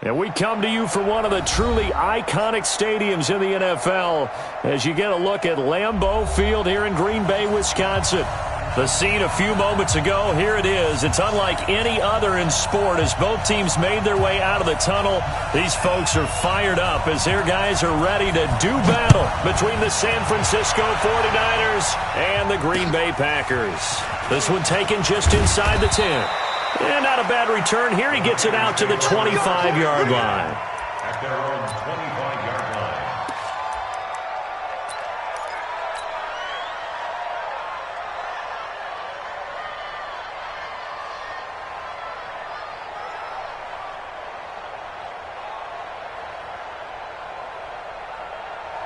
And we come to you from one of the truly iconic stadiums in the NFL as you get a look at Lambeau Field here in Green Bay, Wisconsin. The scene a few moments ago, here it is. It's unlike any other in sport as both teams made their way out of the tunnel. These folks are fired up as their guys are ready to do battle between the San Francisco 49ers and the Green Bay Packers. This one taken just inside the 10. And not a bad return here. He gets it out to the 25-yard line. At their own 25-yard line.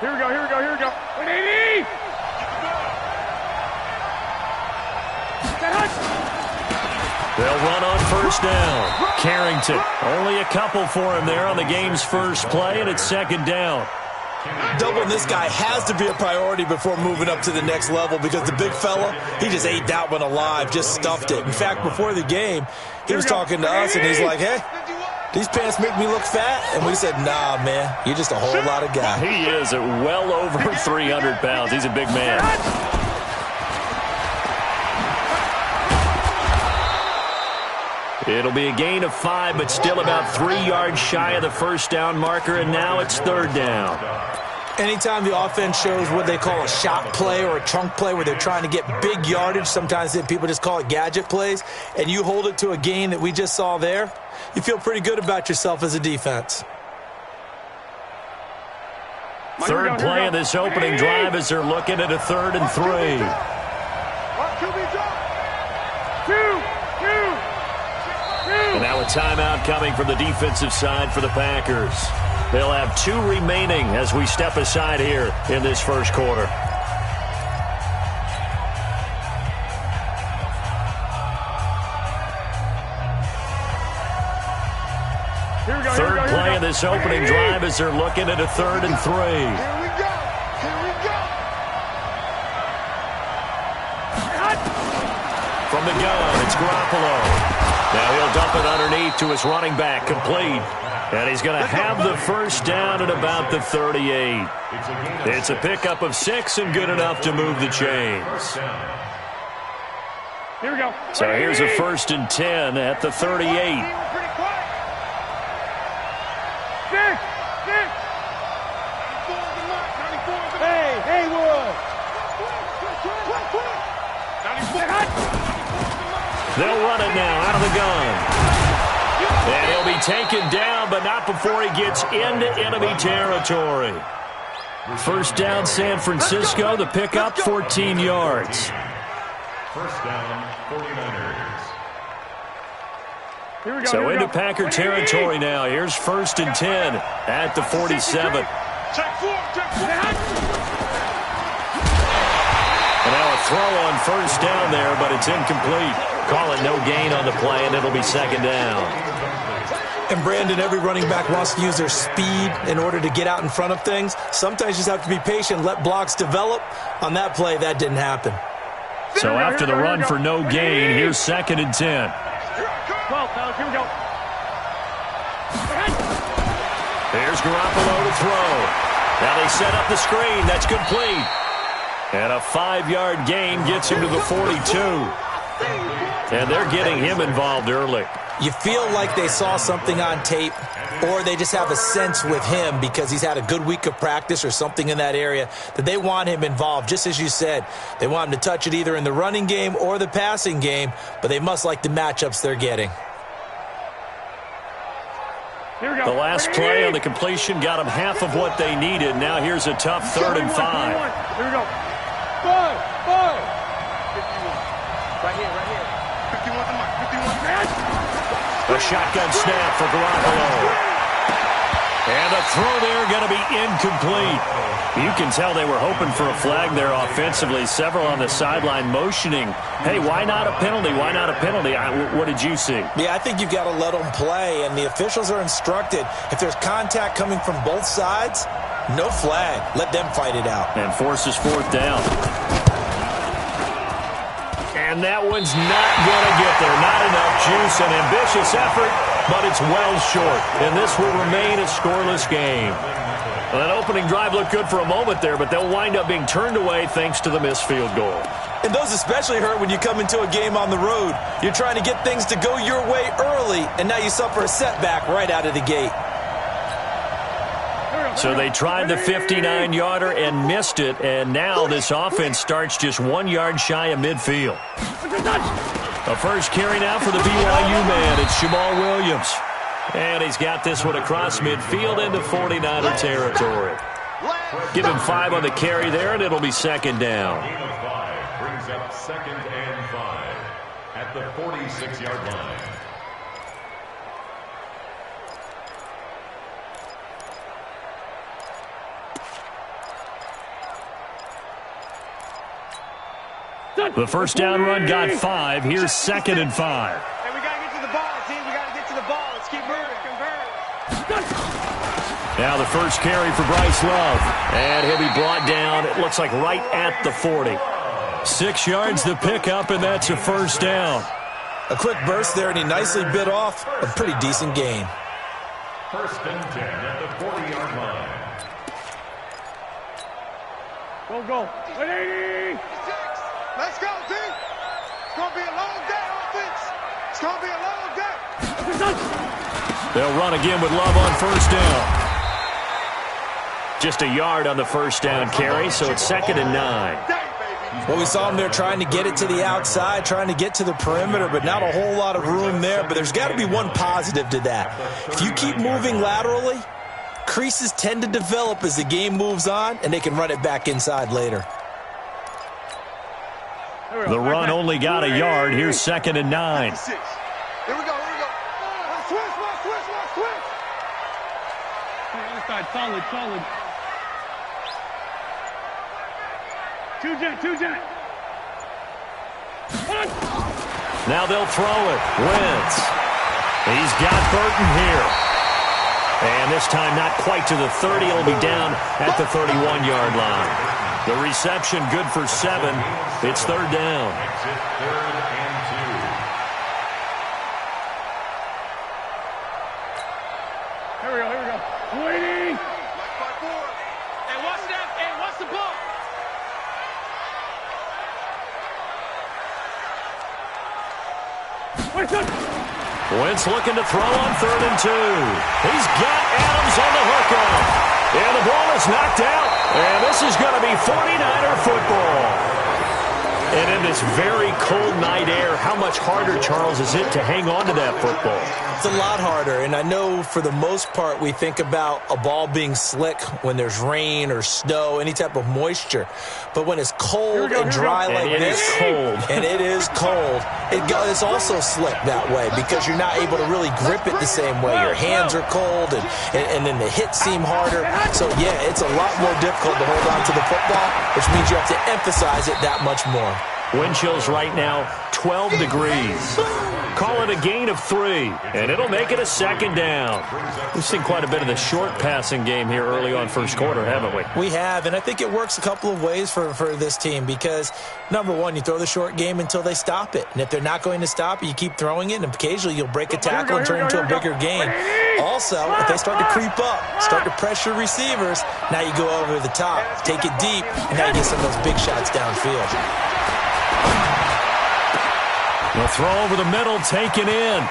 Here we go, here we go, here we go. 180! They'll run on first down. Carrington, only a couple for him there on the game's first play, and it's second down. Doubling this guy has to be a priority before moving up to the next level because the big fella, he just ate that one alive, just stuffed it. In fact, before the game, he was talking to us, and he's like, hey, these pants make me look fat. And we said, nah, man, you're just a whole lot of guy. He is at well over 300 pounds. He's a big man. It'll be a gain of 5, but still about 3 yards shy of the first down marker, and now it's third down. Anytime the offense shows what they call a shot play or a chunk play where they're trying to get big yardage, sometimes people just call it gadget plays, and you hold it to a gain that we just saw there, you feel pretty good about yourself as a defense. Third play of this opening drive as they're looking at a 3rd and 3. And now a timeout coming from the defensive side for the Packers. They'll have 2 remaining as we step aside here in this first quarter. Third play of this opening drive as they're looking at a 3rd and 3. Here we go. Here we go. From the gun, it's Garoppolo. Now he'll dump it underneath to his running back, complete. And he's going to have the first down at about the 38. It's a pickup of 6 and good enough to move the chains. Here we go. So here's a 1st and 10 at the 38. Hey, Haywood. They'll run it now out of the gun. And he'll be taken down, but not before he gets into enemy territory. First down, San Francisco. The pickup, 14 yards. First down, 49ers. Here we go. So into Packer territory now. Here's 1st and 10 at the 47. And now a throw on first down there, but it's incomplete. Call it no gain on the play, and it'll be second down. And Brandon, every running back wants to use their speed in order to get out in front of things. Sometimes you just have to be patient, let blocks develop. On that play, that didn't happen. So after the run for no gain, here's 2nd and 10. 12, fellas, here we go. Here's Garoppolo to throw. Now they set up the screen. That's complete. And a 5-yard gain gets him to the 42. And they're getting him involved early. You feel like they saw something on tape, or they just have a sense with him because he's had a good week of practice or something in that area that they want him involved. Just as you said, they want him to touch it either in the running game or the passing game, but they must like the matchups they're getting. Here we go. The last play on the completion got them half of what they needed. Now here's a tough 3rd and 5. Here we go. 5. 51. Right here. 51 to Mike. 51 man. A shotgun snap for Garoppolo. And the throw there going to be incomplete. You can tell they were hoping for a flag there offensively. Several on the sideline motioning. Hey, why not a penalty? Why not a penalty? What did you see? Yeah, I think you've got to let them play, and the officials are instructed. If there's contact coming from both sides, no flag. Let them fight it out. And forces 4th down. And that one's not going to get there. Not enough juice. An ambitious effort, but it's well short, and this will remain a scoreless game. Well, that opening drive looked good for a moment there, but they'll wind up being turned away thanks to the missed field goal. And those especially hurt when you come into a game on the road. You're trying to get things to go your way early, and now you suffer a setback right out of the gate. So they tried the 59-yarder and missed it, and now this offense starts just 1 yard shy of midfield. The first carry now for the BYU man. It's Jamal Williams. And he's got this one across midfield into 49er territory. Give him 5 on the carry there, and it'll be second down. Gain of 5 brings up 2nd and 5 at the 46-yard line. The first down run got 5. Here's 2nd and 5. Hey, we got to get to the ball, team. We got to get to the ball. Let's keep moving. Convert. Now the first carry for Bryce Love. And he'll be brought down, it looks like right at the 40. 6 yards to pick up, and that's a first down. A quick burst there, and he nicely bit off a pretty decent gain. 1st and 10 at the 40-yard line. Go. 180. Let's go, team. It's going to be a long day, offense. It's going to be a long day. They'll run again with Love on first down. Just a yard on the first down carry, so it's 2nd and 9. Well, we saw him there trying to get it to the outside, trying to get to the perimeter, but not a whole lot of room there. But there's got to be one positive to that. If you keep moving laterally, creases tend to develop as the game moves on, and they can run it back inside later. The run only got a yard. Here's 2nd and 9. Here we go. Switch. Other side, solid. Two jet. Now they'll throw it. Wentz. He's got Burton here. And this time not quite to the 30. It'll be down at the 31-yard line. The reception good for 7. It's 3rd down. Exit 3rd and 2. Here we go. Waiting. Hey, watch that. Hey, watch the ball. Wentz looking to throw on 3rd and 2. He's got Adams on the hookup. And the ball is knocked out. And this is going to be 49er football. And in this very cold night air, how much harder, Charles, is it to hang on to that football? It's a lot harder, and I know for the most part we think about a ball being slick when there's rain or snow, any type of moisture. But when it's cold and dry like this, and it is cold, it's also slick that way because you're not able to really grip it the same way. Your hands are cold, and then the hits seem harder. So, yeah, it's a lot more difficult to hold on to the football, which means you have to emphasize it that much more. Wind chills right now, 12 degrees. Call it a gain of 3, and it'll make it a 2nd down. We've seen quite a bit of the short passing game here early on first quarter, haven't we? We have, and I think it works a couple of ways for this team because, number one, you throw the short game until they stop it. And if they're not going to stop it, you keep throwing it, and occasionally you'll break a tackle and turn it into a bigger game. Also, if they start to creep up, start to pressure receivers, now you go over the top, take it deep, and now you get some of those big shots downfield. The throw over the middle, taken in.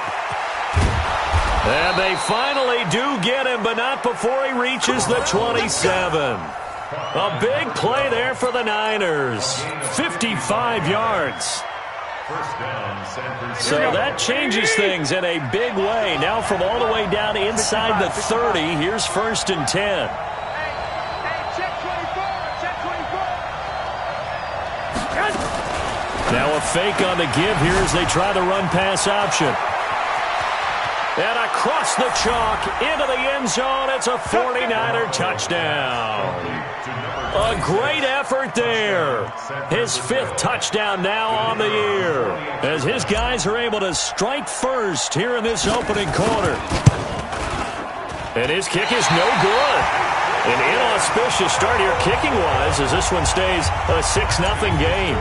And they finally do get him, but not before he reaches the 27. A big play there for the Niners. 55 yards. So that changes things in a big way. Now from all the way down inside the 30, here's 1st and 10. Now a fake on the give here as they try the run-pass option. And across the chalk into the end zone, it's a 49er touchdown. A great effort there. His 5th touchdown now on the year as his guys are able to strike first here in this opening quarter. And his kick is no good. An inauspicious start here kicking-wise as this one stays a 6-0 game.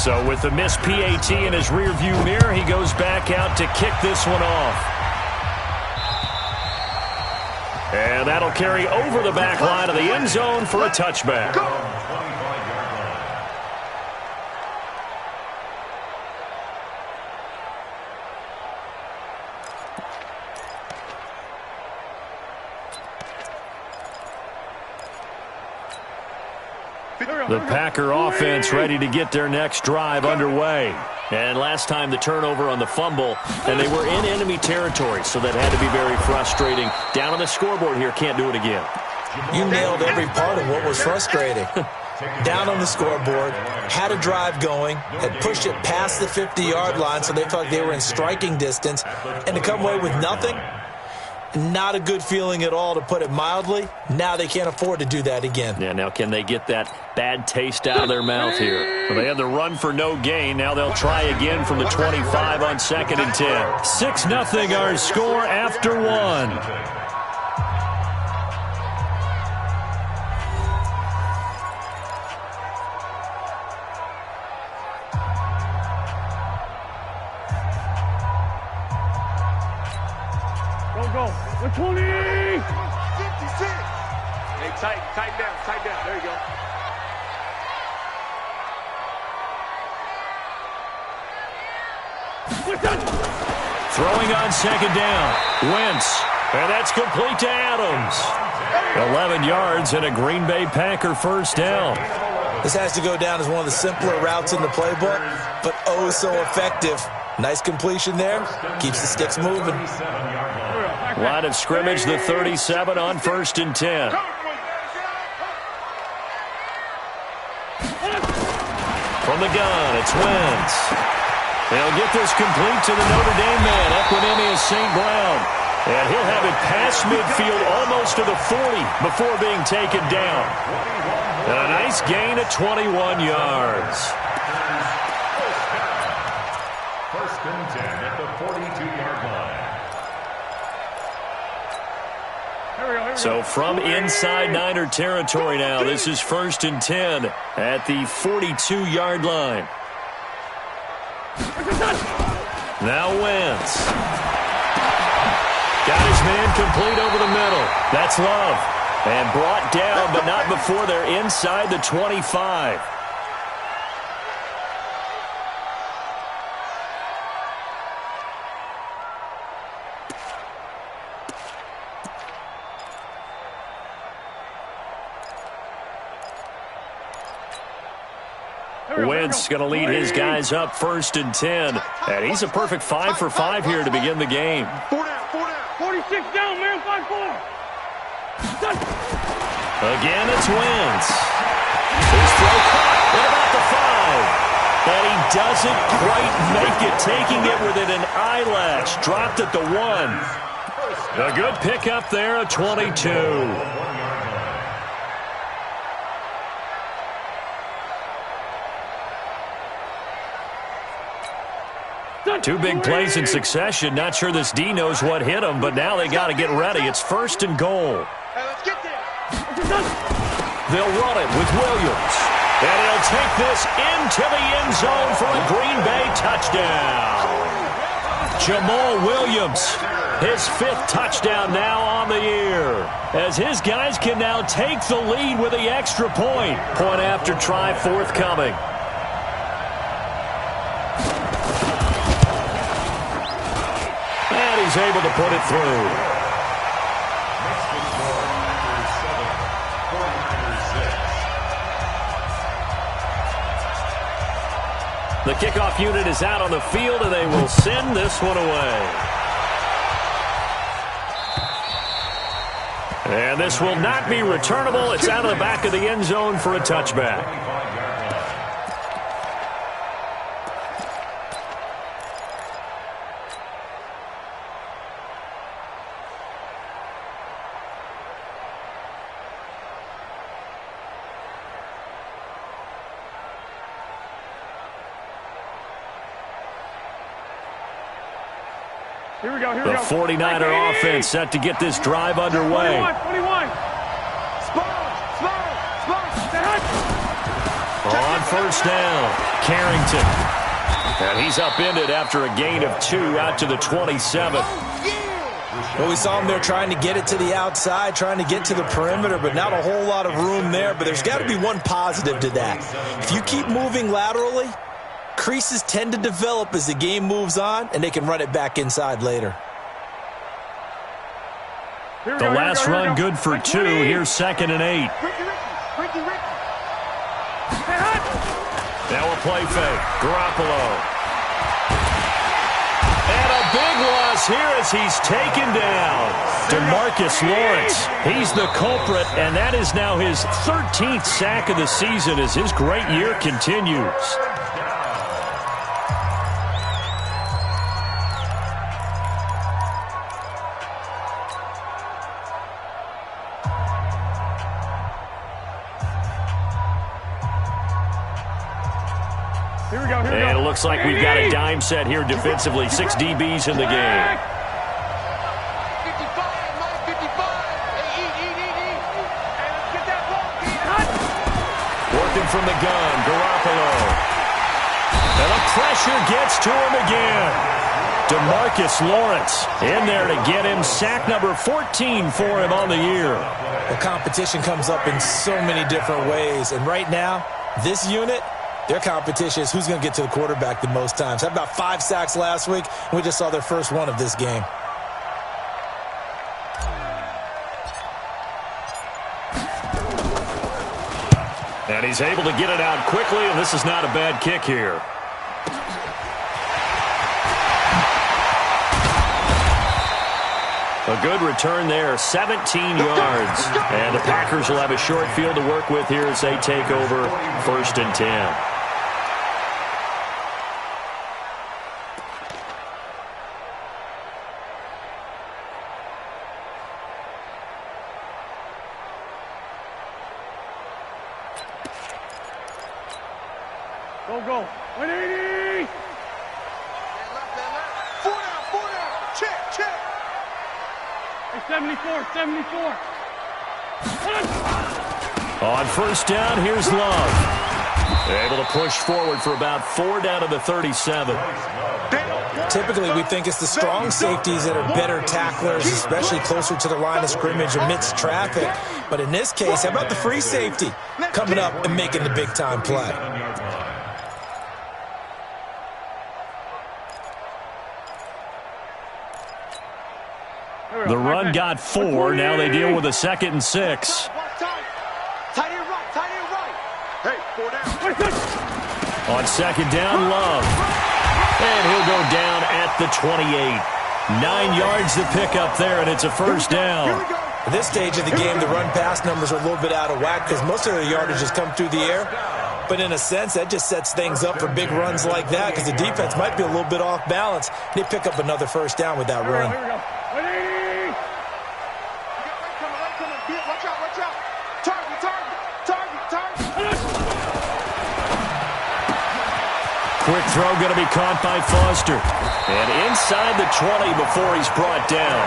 So with the missed PAT in his rearview mirror, he goes back out to kick this one off. And that'll carry over the back line of the end zone for a touchback. The Packer offense ready to get their next drive underway. And last time the turnover on the fumble, and they were in enemy territory, so that had to be very frustrating. Down on the scoreboard here, can't do it again. You nailed every part of what was frustrating. Down on the scoreboard, had a drive going, had pushed it past the 50-yard line so they felt like they were in striking distance, and to come away with nothing, not a good feeling at all, to put it mildly. Now they can't afford to do that again. Yeah, now can they get that bad taste out of their mouth here? Well, they had the run for no gain. Now they'll try again from the 25 on 2nd and 10. 6-0 our score after one. Go. 20! 56! Hey, tighten down. There you go. Throwing on 2nd down. Wentz. And that's complete to Adams. 11 yards and a Green Bay Packer first down. This has to go down as one of the simpler routes in the playbook, but oh so effective. Nice completion there. Keeps the sticks moving. Line of scrimmage, the 37 on 1st and 10. From the gun, it's Wentz. They'll get this complete to the Notre Dame man, Equanimeous St. Brown. And he'll have it past midfield almost to the 40 before being taken down. And a nice gain of 21 yards. 1st and 10 at the 42-yard line. So from inside Niner territory now, this is 1st and 10 at the 42-yard line. Now Wentz. Got his man complete over the middle. That's Love. And brought down, but not before they're inside the 25. Wentz going to lead his guys up 1st and 10. And he's a perfect 5 for 5 here to begin the game. 46 down, man, 5-4. Again, it's Wentz. His throw caught at about the 5. And he doesn't quite make it, taking it within an eyelash. Dropped at the 1. A good pickup there at 22. Two big plays in succession. Not sure this D knows what hit him, but now they got to get ready. It's 1st and goal. Let's get there. They'll run it with Williams. And he'll take this into the end zone for a Green Bay touchdown. Jamal Williams, his 5th touchdown now on the year, as his guys can now take the lead with the extra point. Point after try forthcoming. He's able to put it through. The kickoff unit is out on the field, and they will send this one away. And this will not be returnable. It's out of the back of the end zone for a touchback. Here we go. The 49er offense set to get this drive underway. 21. On 1st down. Carrington. And he's upended after a gain of 2 out to the 27. Well, we saw him there trying to get it to the outside, trying to get to the perimeter, but not a whole lot of room there. But there's got to be one positive to that. If you keep moving laterally, creases tend to develop as the game moves on, and they can run it back inside later. The last run good for 2. Here's 2nd and 8. Now a play fake. Garoppolo. And a big loss here as he's taken down. DeMarcus Lawrence. He's the culprit, and that is now his 13th sack of the season as his great year continues. And it looks like we've got a dime set here defensively. 6 DBs in the game. 55, 55. Working from the gun, Garoppolo. And the pressure gets to him again. DeMarcus Lawrence in there to get him sack number 14 for him on the year. The competition comes up in so many different ways. And right now, this unit, their competition is who's going to get to the quarterback the most times. Had about 5 sacks last week, and we just saw their first one of this game. And he's able to get it out quickly, and this is not a bad kick here. A good return there, 17 yards. And the Packers will have a short field to work with here as they take over 1st and 10. Go. 180. 4 down. Check. 74. On 1st down, here's Love. Able to push forward for about 4 down to the 37. Typically, we think it's the strong safeties that are better tacklers, especially closer to the line of scrimmage amidst traffic. But in this case, how about the free safety coming up and making the big-time play? The run got 4. Now they deal with a 2nd and 6. Tight end right. Hey, 4 down. On 2nd down, Love. And he'll go down at the 28. 9 yards to pick up there, and it's a 1st down. At this stage of the game, the run-pass numbers are a little bit out of whack because most of their yardage has come through the air. But in a sense, that just sets things up for big runs like that because the defense might be a little bit off balance. They pick up another 1st down with that run. Here we go. 180. Watch out. Target. Quick throw going to be caught by Foster. And inside the 20 before he's brought down.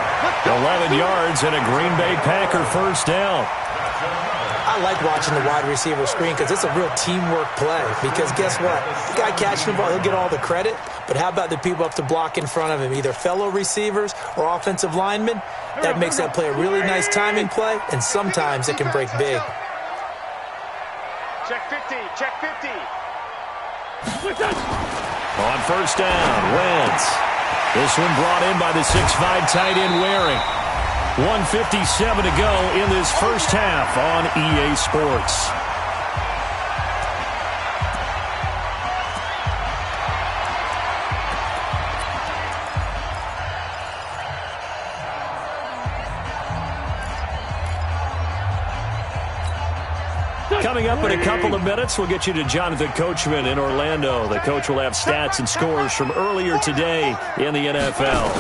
11 yards and a Green Bay Packer 1st down. I like watching the wide receiver screen because it's a real teamwork play. Because guess what? The guy catching the ball, he'll get all the credit. But how about the people up to block in front of him, either fellow receivers or offensive linemen? That makes that play a really nice timing play, and sometimes it can break big. Check 50. On 1st down, Wentz. This one brought in by the 6'5" tight end Waring. 1:57 to go in this 1st half on EA Sports. Coming up in a couple of minutes, we'll get you to Jonathan Coachman in Orlando. The coach will have stats and scores from earlier today in the NFL.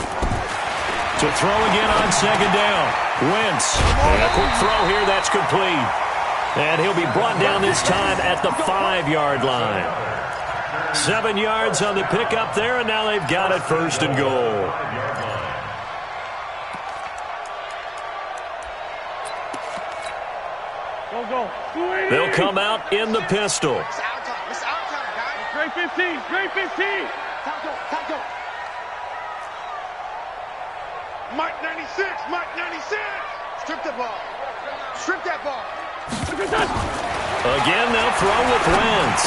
To throw again on 2nd down. Wentz. And a quick throw here, that's complete. And he'll be brought down this time at the 5-yard line. 7 yards on the pickup there, and now they've got it 1st and goal. Go. They'll come out in the pistol. It's our time, guys. 15. Straight 15. Taco. Mike 96. Mike 96. Strip the ball. Strip that ball. Again, they'll throw with Wentz.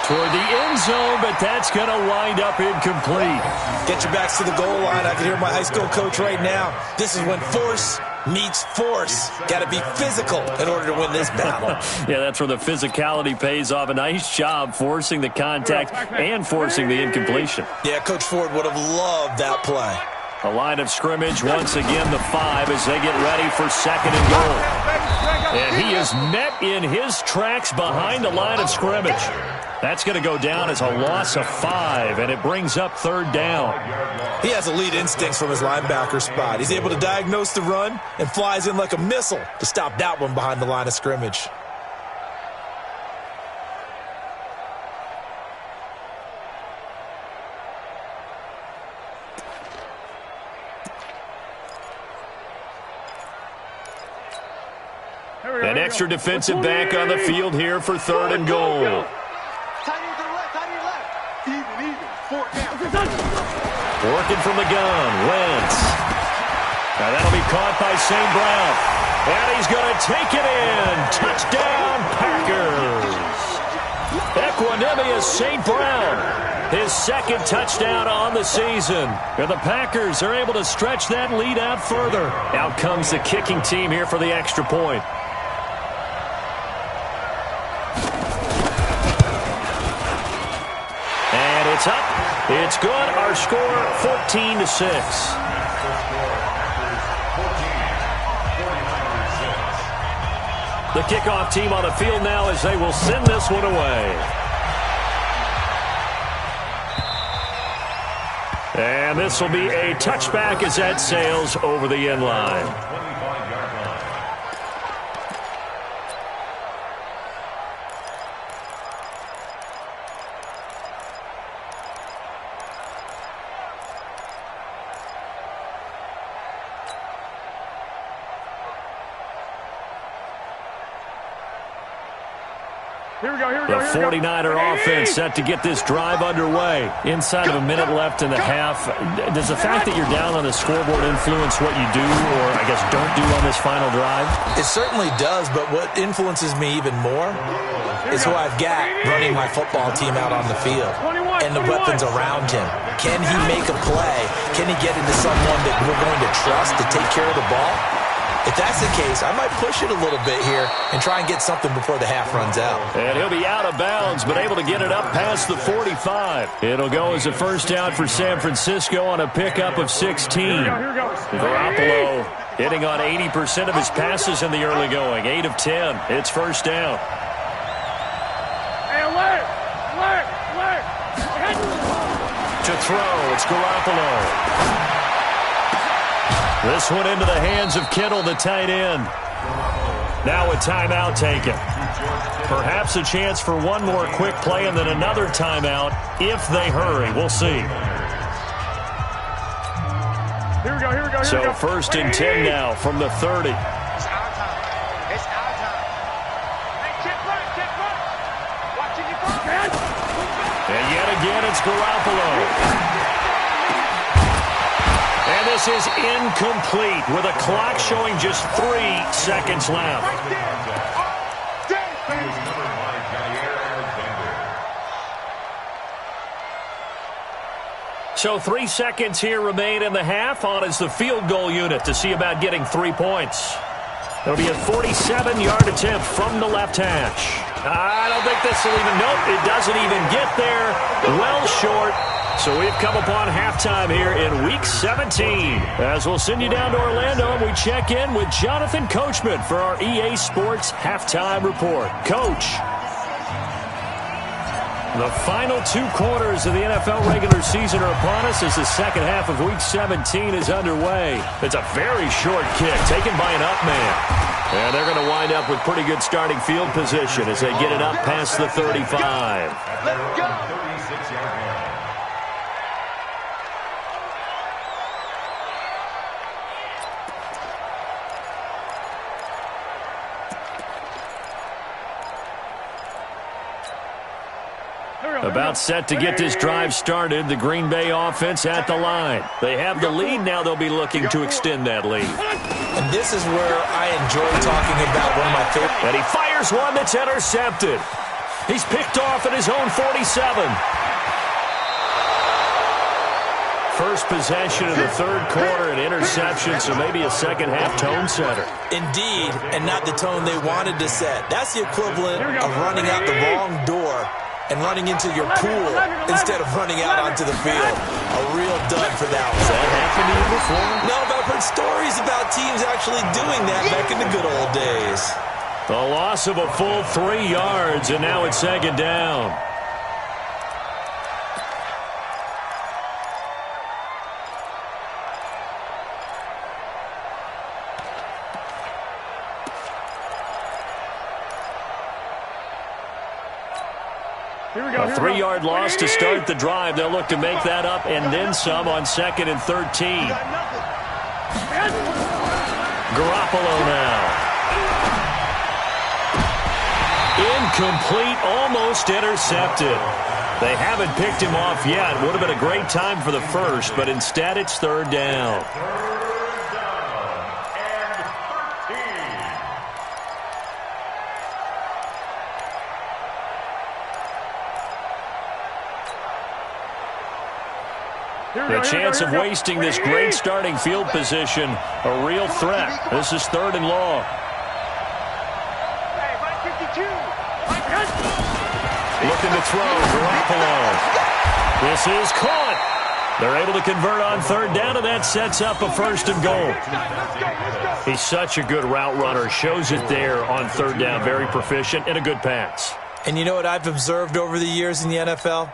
Toward the end zone, but that's going to wind up incomplete. Get your backs to the goal line. I can hear my high school coach right now. This is when force meets force. Got to be physical in order to win this battle. Yeah, that's where the physicality pays off. A nice job forcing the contact and forcing the incompletion. Yeah, Coach Ford would have loved that play. The line of scrimmage, once again, the 5 as they get ready for second and goal. And he is met in his tracks behind the line of scrimmage. That's going to go down as a loss of 5, and it brings up third down. He has elite instincts from his linebacker spot. He's able to diagnose the run and flies in like a missile to stop that one behind the line of scrimmage. An extra defensive back on the field here for third and goal. Tight end to the left. Even. 4th down. Working from the gun, Wentz. Now that'll be caught by St. Brown. And he's going to take it in. Touchdown, Packers. Equanimous St. Brown. His second touchdown on the season. And the Packers are able to stretch that lead out further. Out comes the kicking team here for the extra point. It's up. It's good. Our score 14-6. The kickoff team on the field now as they will send this one away. And this will be a touchback as that sails over the end line. The 49er offense set to get this drive underway. Inside of a minute left in the half. Does the fact that you're down on the scoreboard influence what you do or, I guess, don't do on this final drive? It certainly does, but what influences me even more is who I've got running my football team out on the field and the weapons around him. Can he make a play? Can he get into someone that we're going to trust to take care of the ball? If that's the case, I might push it a little bit here and try and get something before the half runs out. And he'll be out of bounds, but able to get it up past the 45. It'll go as a first down for San Francisco on a pickup of 16. Garoppolo hitting on 80% of his passes in the early going. 8 of 10. It's first down. To throw, it's Garoppolo. This one into the hands of Kittle, the tight end. Now a timeout taken. Perhaps a chance for one more quick play and then another timeout if they hurry. We'll see. Here we go. So first and 10 now from the 30. It's our time. Hey, kick right. Watching your front. And yet again, it's Garoppolo. And this is incomplete with a clock showing just 3 seconds left. So 3 seconds here remain in the half. On is the field goal unit to see about getting 3 points. It'll be a 47-yard attempt from the left hash. I don't think this will even, nope, it doesn't even get there. Well short. So we've come upon halftime here in Week 17. As we'll send you down to Orlando, and we check in with Jonathan Coachman for our EA Sports Halftime Report. Coach, the final 2 quarters of the NFL regular season are upon us as the second half of Week 17 is underway. It's a very short kick taken by an up man. And they're going to wind up with pretty good starting field position as they get it up past the 35. Let's go. About set to get this drive started. The Green Bay offense at the line. They have the lead. Now they'll be looking to extend that lead. And this is where I enjoy talking about one of my favorites. And he fires one that's intercepted. He's picked off at his own 47. First possession of the third quarter, an interception, so maybe a second-half tone setter. Indeed, and not the tone they wanted to set. That's the equivalent of running out the wrong door and running into your pool instead of running out onto the field. A real dud for that one. Has that happened to you before? No, but I've heard stories about teams actually doing that back in the good old days. The loss of a full 3 yards, and now it's second down. A 3-yard loss to start the drive. They'll look to make that up and then some on 2nd and 13. Garoppolo now. Incomplete, almost intercepted. They haven't picked him off yet. Would have been a great time for the first, but instead it's third down. The chance of wasting this great starting field position, a real threat. This is 3rd and long. Looking to throw, Garoppolo. This is caught. They're able to convert on 3rd down, and that sets up a 1st and goal. He's such a good route runner. Shows it there on 3rd down. Very proficient and a good pass. And you know what I've observed over the years in the NFL?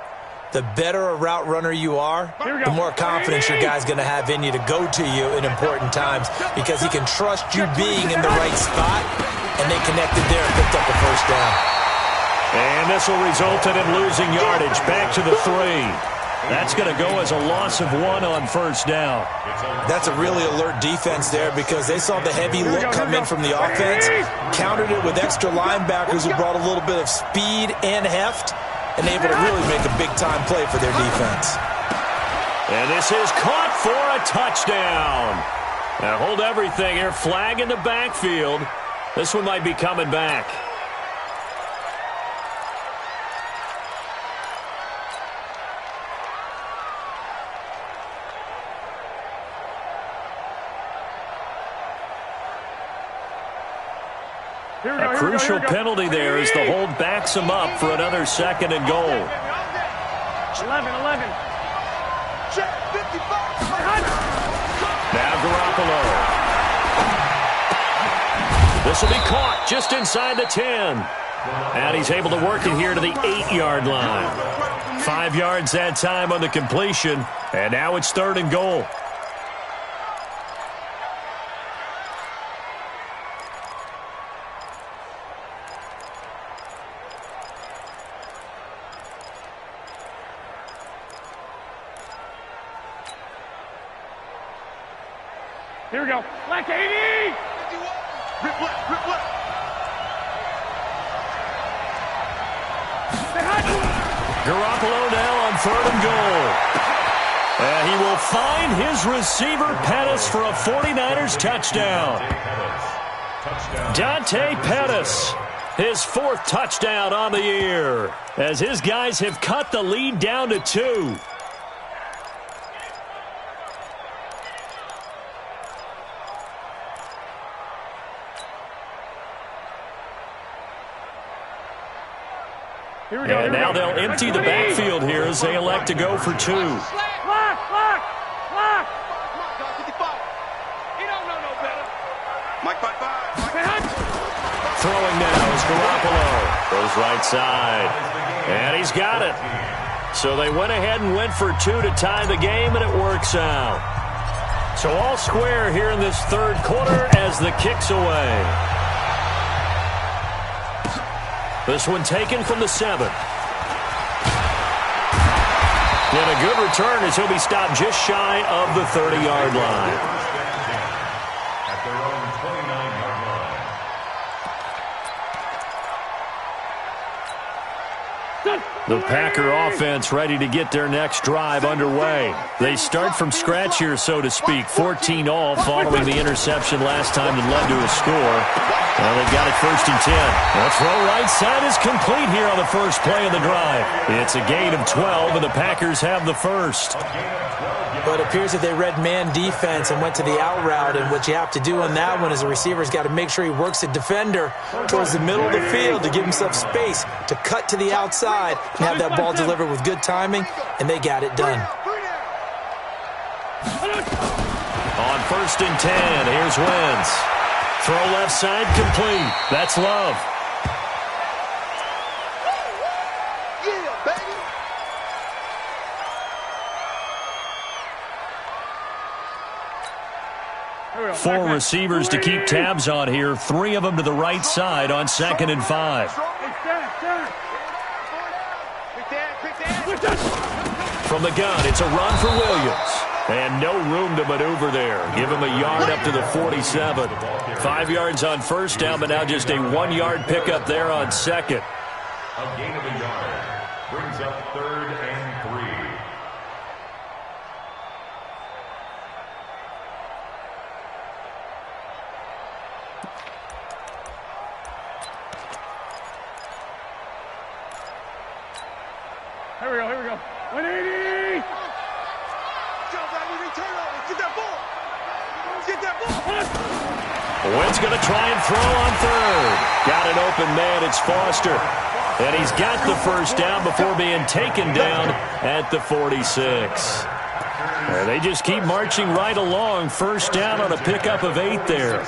The better a route runner you are, the more confidence your guy's going to have in you to go to you in important times because he can trust you being in the right spot, and they connected there and picked up the 1st down. And this will result in him losing yardage back to the 3. That's going to go as a loss of 1 on 1st down. That's a really alert defense there because they saw the heavy look come in from the offense, countered it with extra linebackers who brought a little bit of speed and heft, and able to really make a big-time play for their defense. And this is caught for a touchdown. Now hold everything here. Flag in the backfield. This one might be coming back. A crucial penalty there as the hold backs him up for another 2nd and goal. 11. Check 55. Now Garoppolo. This will be caught just inside the 10. And he's able to work it here to the 8-yard line. 5 yards that time on the completion. And now it's 3rd and goal. Here we go. Black 80. Rip left, rip left. Garoppolo now on 3rd and goal. And he will find his receiver, Pettis, for a 49ers touchdown. Dante Pettis, his 4th touchdown on the year, as his guys have cut the lead down to 2. And now they'll empty the backfield here as they elect to go for 2. Lock. He don't know no better. Mike 5-5. Throwing now is Garoppolo. Goes right side. And he's got it. So they went ahead and went for 2 to tie the game, and it works out. So all square here in this 3rd quarter as the kick's away. This one taken from the 7. And a good return as he'll be stopped just shy of the 30-yard line. At their own 29-yard line. The Packer offense ready to get their next drive underway. They start from scratch here, so to speak. 14 all following the interception last time that led to a score. Well, they've got it 1st and 10. The throw right side is complete here on the first play of the drive. It's a gain of 12, and the Packers have the first. But it appears that they read man defense and went to the out route, and what you have to do on that one is the receiver's got to make sure he works the defender towards the middle of the field to give himself space to cut to the outside and have that ball delivered with good timing, and they got it done. On 1st and 10, here's Wentz. Throw left side complete. That's Love. Four receivers to keep tabs on here. 3 of them to the right side on 2nd and 5. From the gun, it's a run for Williams. And no room to maneuver there. Give him a yard up to the 47. 5 yards on 1st down, but now just a 1-yard pickup there on 2nd. A gain of a yard brings up 3rd and 3. Here we go. 180! Get that ball! Get that ball! Wentz going to try and throw on 3rd. Got an open man. It's Foster. And he's got the 1st down before being taken down at the 46. And they just keep marching right along. 1st down on a pickup of 8 there.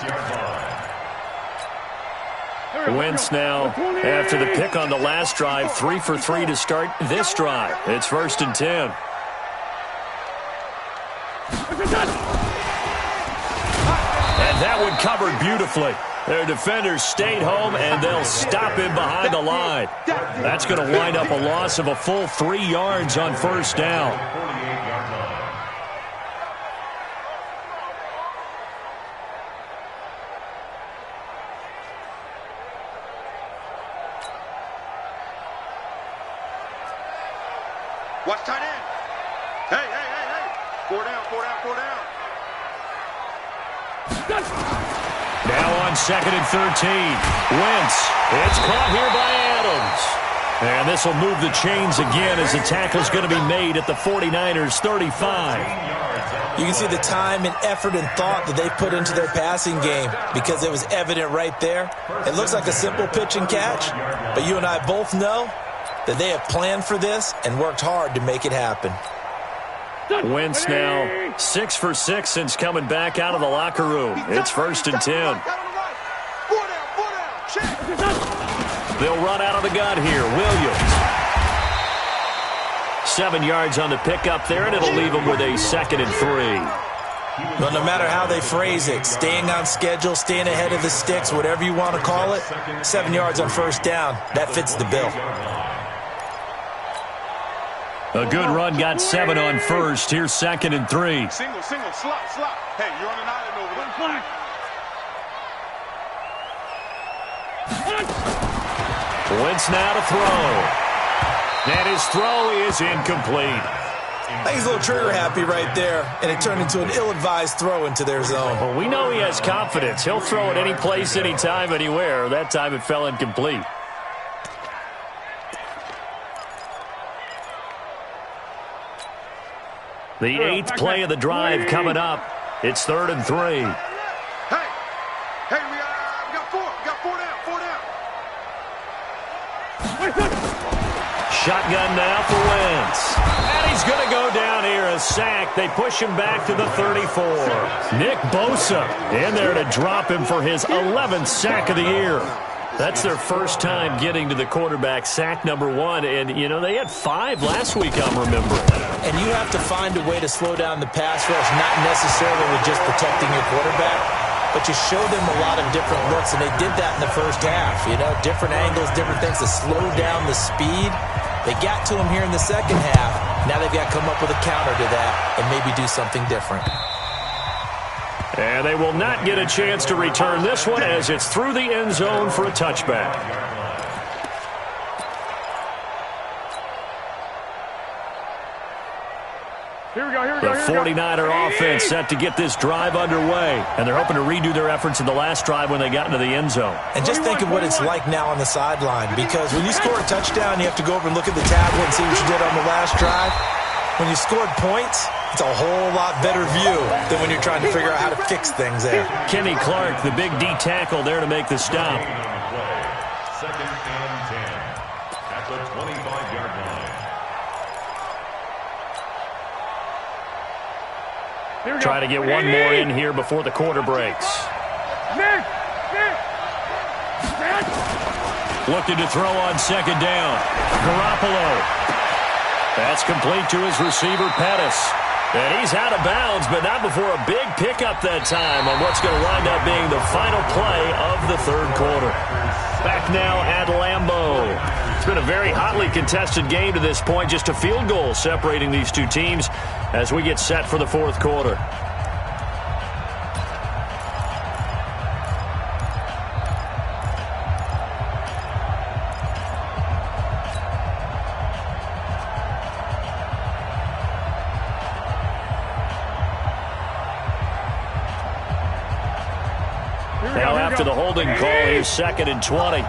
Wentz now, after the pick on the last drive, 3 for 3 to start this drive. It's 1st and 10. And that one covered beautifully. Their defenders stayed home, and they'll stop him behind the line. That's going to wind up a loss of a full 3 yards on 1st down. Watch tight end. Hey. 4 down. Now on 2nd and 13. Wentz. It's caught here by Adams. And this will move the chains again as the tackle's going to be made at the 49ers' 35. You can see the time and effort and thought that they put into their passing game because it was evident right there. It looks like a simple pitch and catch, but you and I both know that they have planned for this and worked hard to make it happen. Wentz now 6 for 6 since coming back out of the locker room. It's 1st and 10. 4 down. They'll run out of the gun here. Williams. 7 yards on the pickup there, and it'll leave them with a 2nd and 3. Well, no matter how they phrase it, staying on schedule, staying ahead of the sticks, whatever you want to call it, 7 yards on 1st down, that fits the bill. A good run got 7 on 1st. Here's 2nd and 3. Single, slot. Hey, you're on an island over there. Wentz now to throw. And his throw is incomplete. I think he's a little trigger happy right there, and it turned into an ill-advised throw into their zone. Well, we know he has confidence. He'll throw it any place, anytime, anywhere. That time it fell incomplete. The 8th play of the drive coming up. It's 3rd and 3. Hey, we got 4. We got 4 down. Shotgun now for Wentz. And he's going to go down here, a sack. They push him back to the 34. Nick Bosa in there to drop him for his 11th sack of the year. That's their first time getting to the quarterback, sack number 1. And, you know, they had 5 last week, I'm remembering. And you have to find a way to slow down the pass rush, not necessarily with just protecting your quarterback, but you show them a lot of different looks, and they did that in the first half. You know, different angles, different things to slow down the speed. They got to him here in the second half. Now they've got to come up with a counter to that and maybe do something different. And they will not get a chance to return this one as it's through the end zone for a touchback. 49er offense set to get this drive underway. And they're hoping to redo their efforts in the last drive when they got into the end zone. And just think of what it's like now on the sideline, because when you score a touchdown, you have to go over and look at the tablet and see what you did on the last drive. When you scored points, it's a whole lot better view than when you're trying to figure out how to fix things there. Kenny Clark, the big D tackle there to make the stop. Second and 10 at the 25-yard line. Try to get one more in here before the quarter breaks. Looking to throw on second down. Garoppolo. That's complete to his receiver, Pettis. And he's out of bounds, but not before a big pickup that time on what's going to wind up being the final play of the third quarter. Back now at Lambeau. It's been a very hotly contested game to this point. Just a field goal separating these two teams as we get set for the fourth quarter. Now after the holding call, here's second and 20. Check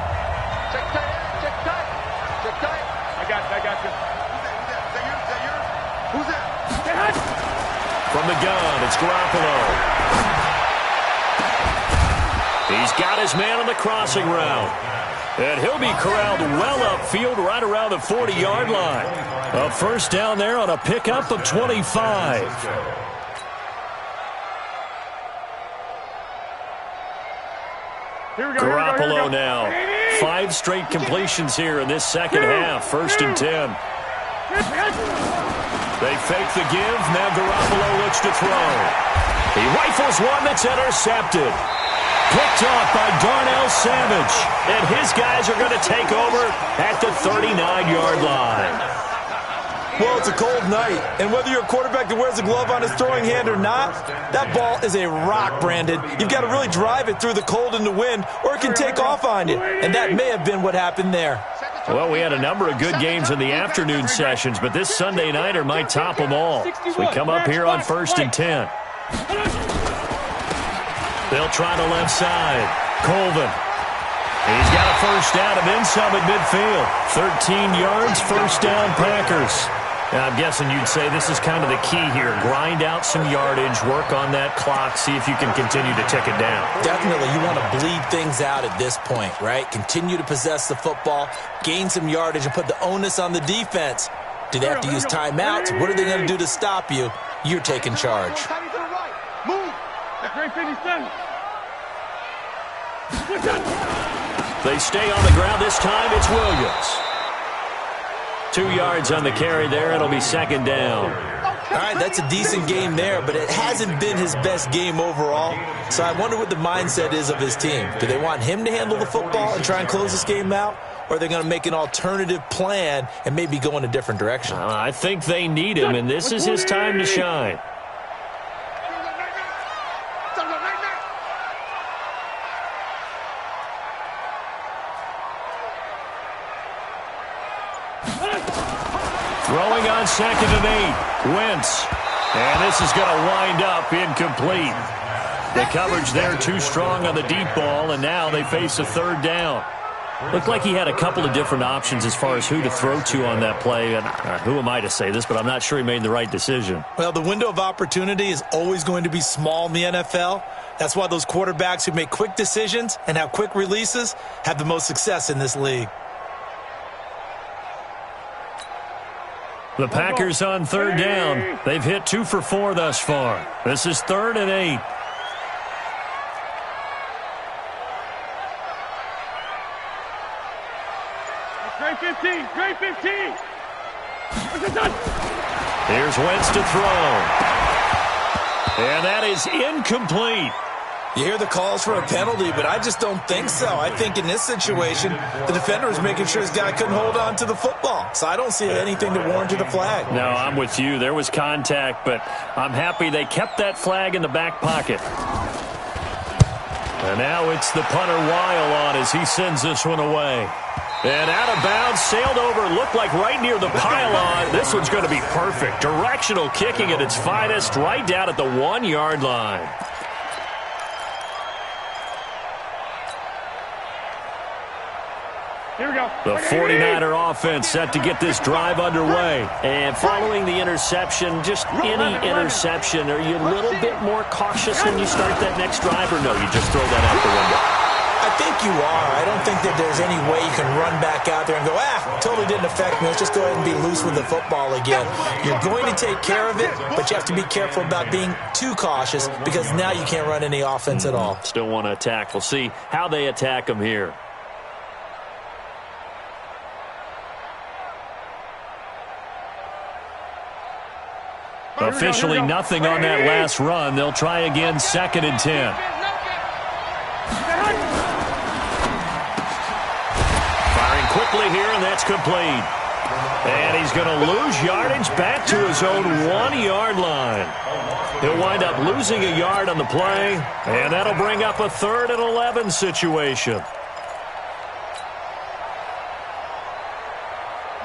tight. I got you. Who's that? From the gun, it's Garoppolo. He's got his man on the crossing route. And he'll be corralled well upfield right around the 40-yard line. A first down there on a pickup of 25. Garoppolo now. 5 straight completions here in this second half. First and 10. They fake the give. Now Garoppolo looks to throw. He rifles one that's intercepted. Picked off by Darnell Savage. And his guys are going to take over at the 39-yard line. Well, it's a cold night, and whether you're a quarterback that wears a glove on his throwing hand or not, that ball is a rock, Brandon. You've got to really drive it through the cold and the wind, or it can take off on you, and that may have been what happened there. Well, we had a number of good games in the afternoon sessions, but this Sunday nighter might top them all. So we come up here on first and 10. They'll try the left side. Colvin. He's got a first down and then some at midfield. 13 yards, first down Packers. Now, I'm guessing you'd say this is kind of the key here. Grind out some yardage, work on that clock, see if you can continue to tick it down. Definitely. You want to bleed things out at this point, right? Continue to possess the football, gain some yardage, and put the onus on the defense. Do they have to use timeouts? What are they going to do to stop you? You're taking charge. Move. They stay on the ground this time. It's Williams. 2 yards on the carry there. It'll be second down. All right, that's a decent game there, but it hasn't been his best game overall. So I wonder what the mindset is of his team. Do they want him to handle the football and try and close this game out? Or are they going to make an alternative plan and maybe go in a different direction? I think they need him, and this is his time to shine. Throwing on second and 8. Wentz. And this is going to wind up incomplete. The coverage there too strong on the deep ball, and now they face a third down. Looked like he had a couple of different options as far as who to throw to on that play. And who am I to say this, but I'm not sure he made the right decision. Well, the window of opportunity is always going to be small in the NFL. That's why those quarterbacks who make quick decisions and have quick releases have the most success in this league. The Packers on third down. They've hit 2 for 4 thus far. This is 3rd and 8. Great 15. Great 15. Here's Wentz to throw. And that is incomplete. You hear the calls for a penalty, but I just don't think so. I think in this situation, the defender is making sure his guy couldn't hold on to the football. So I don't see anything that warranted a flag. No, I'm with you. There was contact, but I'm happy they kept that flag in the back pocket. And now it's the punter Weil on as he sends this one away. And out of bounds, sailed over, looked like right near the pylon. This one's going to be perfect. Directional kicking at its finest, right down at the 1-yard line. Here we go. The 49er offense set to get this drive underway. And following the interception, just any interception, are you a little bit more cautious when you start that next drive, or no, you just throw that out the window? I think you are. I don't think that there's any way you can run back out there and go, totally didn't affect me. Let's just go ahead and be loose with the football again. You're going to take care of it, but you have to be careful about being too cautious because now you can't run any offense at all. Still want to attack. We'll see how they attack them here. Officially nothing on that last run. They'll try again, 2nd and 10. Firing quickly here, and that's complete. And he's going to lose yardage back to his own 1-yard line. He'll wind up losing a yard on the play, and that'll bring up a 3rd and 11 situation.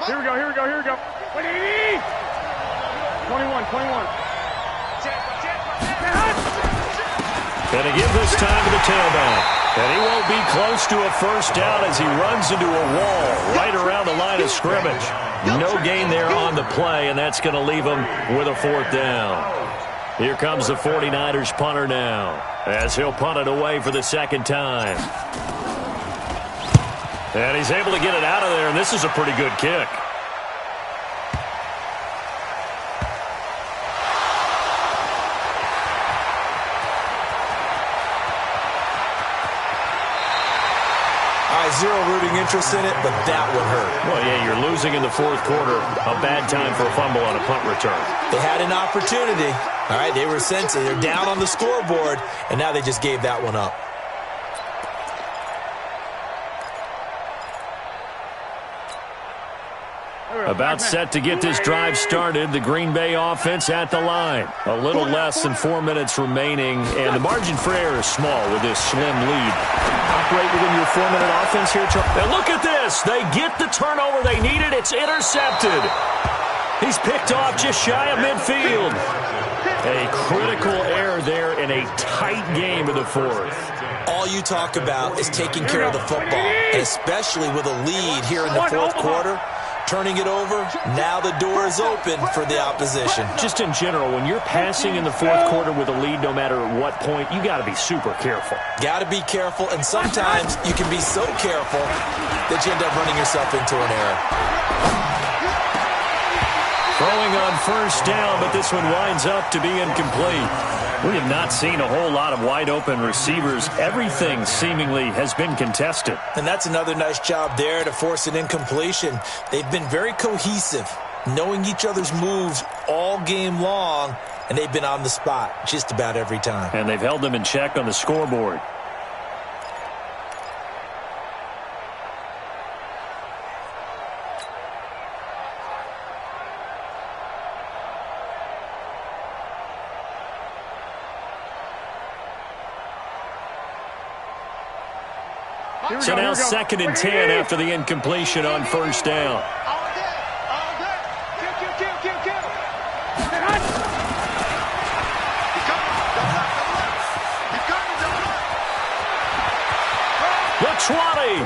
Here we go, here we go, here we go. 21. And a give this time to the tailback. And he won't be close to a first down as he runs into a wall right around the line of scrimmage. No gain there on the play, and that's going to leave him with a 4th down. Here comes the 49ers punter now as he'll punt it away for the 2nd time. And he's able to get it out of there, and this is a pretty good kick. Zero rooting interest in it, but that would hurt. Well, yeah, you're losing in the 4th quarter. A bad time for a fumble on a punt return. They had an opportunity. All right, they were sensitive. They're down on the scoreboard, and now they just gave that one up. About set to get this drive started. The Green Bay offense at the line. A little less than 4 minutes remaining, and the margin for error is small with this slim lead. Operate within your 4-minute offense here, Charles. And look at this. They get the turnover they needed. It's intercepted. He's picked off just shy of midfield. A critical error there in a tight game of the 4th. All you talk about is taking care of the football, and especially with a lead here in the 4th quarter. Turning it over, now the door is open for the opposition. Just in general, when you're passing in the 4th quarter with a lead, no matter at what point, you got to be super careful. Got to be careful, and sometimes you can be so careful that you end up running yourself into an error. Throwing on 1st down, but this one winds up to be incomplete. We have not seen a whole lot of wide-open receivers. Everything seemingly has been contested. And that's another nice job there to force an incompletion. They've been very cohesive, knowing each other's moves all game long, and they've been on the spot just about every time. And they've held them in check on the scoreboard. So now 2nd and 10 after the incompletion on 1st down. The 20.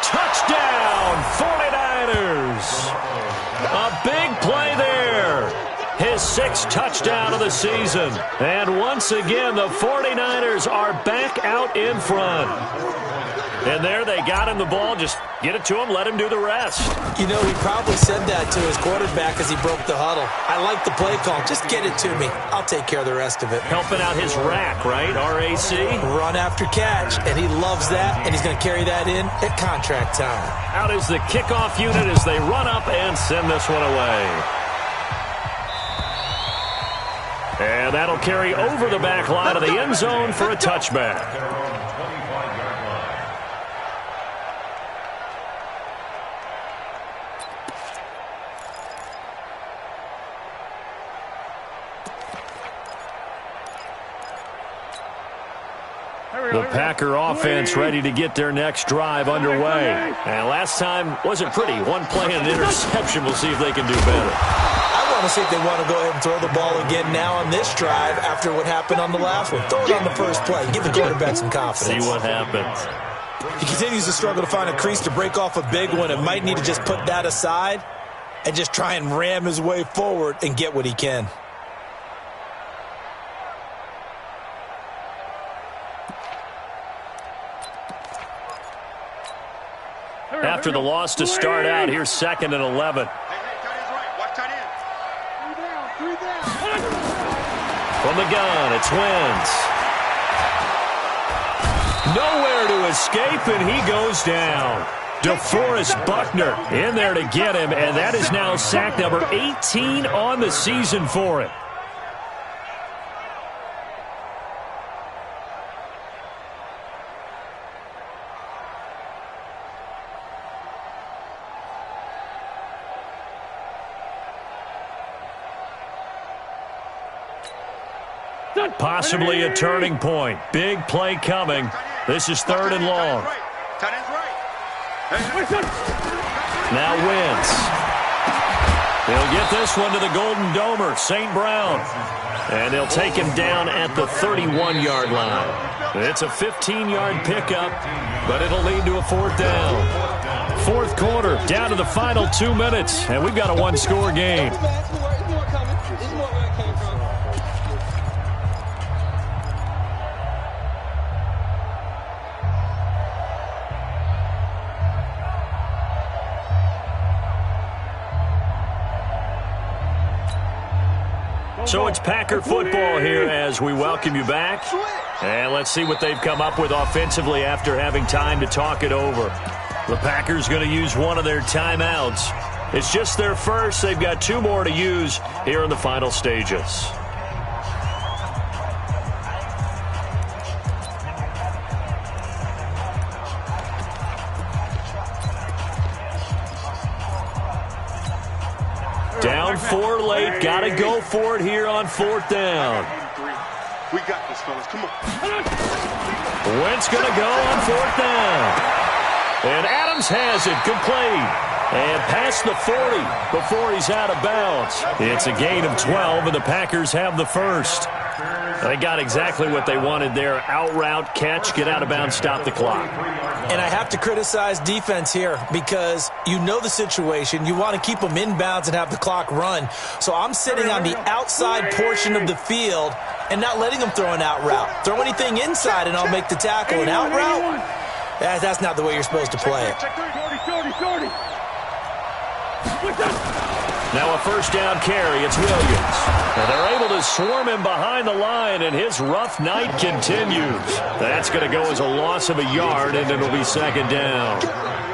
Touchdown, 49ers. A big play there. His 6th touchdown of the season. And once again, the 49ers are back out in front. And there they got him the ball. Just get it to him, let him do the rest. You know, he probably said that to his quarterback as he broke the huddle. I like the play call. Just get it to me. I'll take care of the rest of it. Helping out his rack, right? RAC? Run after catch, and he loves that, and he's going to carry that in at contract time. Out is the kickoff unit as they run up and send this one away. And that'll carry over the back line of the end zone for a touchback. The Packer offense ready to get their next drive underway. And last time wasn't pretty. One play and an interception. We'll see if they can do better. I want to see if they want to go ahead and throw the ball again now on this drive after what happened on the last one. Throw it on the first play. Give the quarterback some confidence. See what happens. He continues to struggle to find a crease to break off a big one and might need to just put that aside and just try and ram his way forward and get what he can. After the loss to start out, here's 2nd and 11. From the gun, it's Wentz. Nowhere to escape, and he goes down. DeForest Buckner in there to get him, and that is now sack number 18 on the season for him. Possibly a turning point. Big play coming. This is 3rd and long. Now Wentz. He'll get this one to the Golden Domer, St. Brown. And they'll take him down at the 31-yard line. It's a 15-yard pickup, but it'll lead to a 4th down. 4th quarter, down to the final 2 minutes, and we've got a one-score game. So it's Packer football here as we welcome you back. And let's see what they've come up with offensively after having time to talk it over. The Packers going to use one of their timeouts. It's just their first. They've got 2 more to use here in the final stages. Down 4 late. Got to go for it here on 4th down. We got this, fellas. Come on. Wentz going to go on 4th down. And Adams has it complete. And past the 40 before he's out of bounds. It's a gain of 12, and the Packers have the first. They got exactly what they wanted there. Out route, catch, get out of bounds, stop the clock. And I have to criticize defense here because you know the situation. You want to keep them inbounds and have the clock run. So I'm sitting on the outside portion of the field and not letting them throw an out route. Throw anything inside and I'll make the tackle. An out route? That's not the way you're supposed to play it. Now a 1st down carry. It's Williams. And they're able to swarm him behind the line, and his rough night continues. That's going to go as a loss of a yard, and it'll be 2nd down.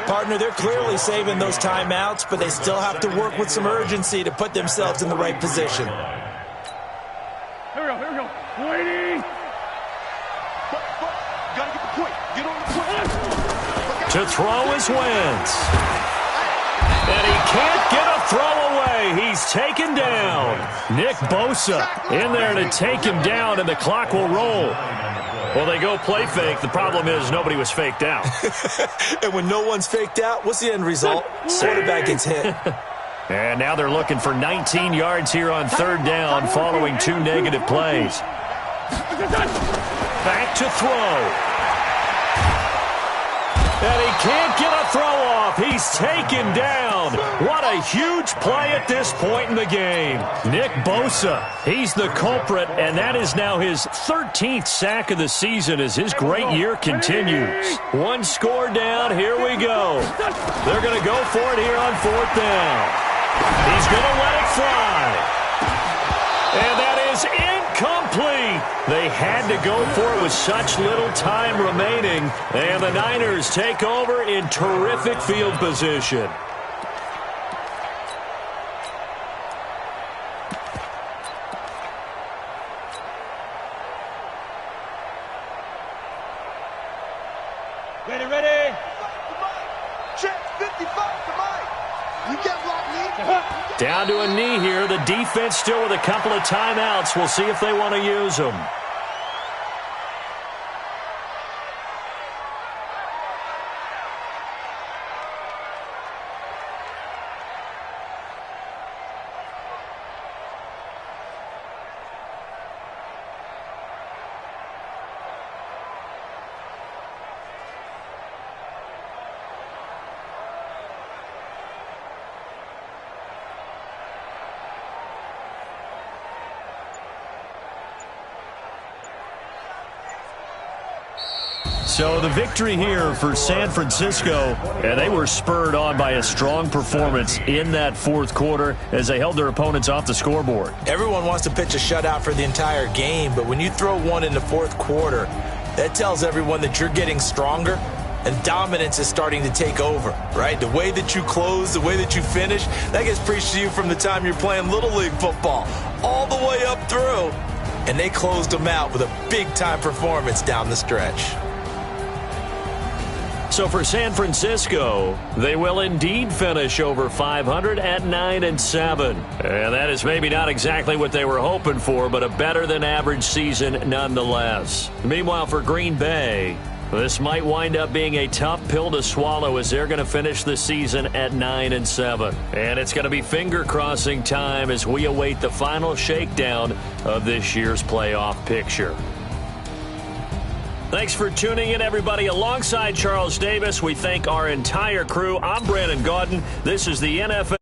Partner, they're clearly saving those timeouts, but they still have to work with some urgency to put themselves in the right position. Here we go. Waiting. Gotta get the point. Get on the point. To throw is Wentz. And he can't get a throw away. He's taken down. Nick Bosa in there to take him down, and the clock will roll. Well, they go play fake. The problem is nobody was faked out. And when no one's faked out, what's the end result? Quarterback gets hit. And now they're looking for 19 yards here on 3rd down following 2 negative plays. Back to throw. And he can't get a throw off. He's taken down. What a huge play at this point in the game. Nick Bosa, he's the culprit, and that is now his 13th sack of the season as his great year continues. 1 score down. Here we go. They're going to go for it here on 4th down. He's going to let it fly. And that is incomplete. They had to go for it with such little time remaining. And the Niners take over in terrific field position. Ready. Check 55 to Mike. You can't block me. Down to a knee here. The defense still with a couple of timeouts. We'll see if they want to use them. So the victory here for San Francisco, and they were spurred on by a strong performance in that fourth quarter as they held their opponents off the scoreboard. Everyone wants to pitch a shutout for the entire game, but when you throw one in the fourth quarter, that tells everyone that you're getting stronger and dominance is starting to take over, right? The way that you close, the way that you finish, that gets preached to you from the time you're playing Little League football all the way up through. And they closed them out with a big-time performance down the stretch. So for San Francisco, they will indeed finish over 500 at 9-7. And that is maybe not exactly what they were hoping for, but a better-than-average season nonetheless. Meanwhile, for Green Bay, this might wind up being a tough pill to swallow as they're going to finish the season at 9-7. And it's going to be finger-crossing time as we await the final shakedown of this year's playoff picture. Thanks for tuning in, everybody. Alongside Charles Davis, we thank our entire crew. I'm Brandon Gaudin. This is the NFL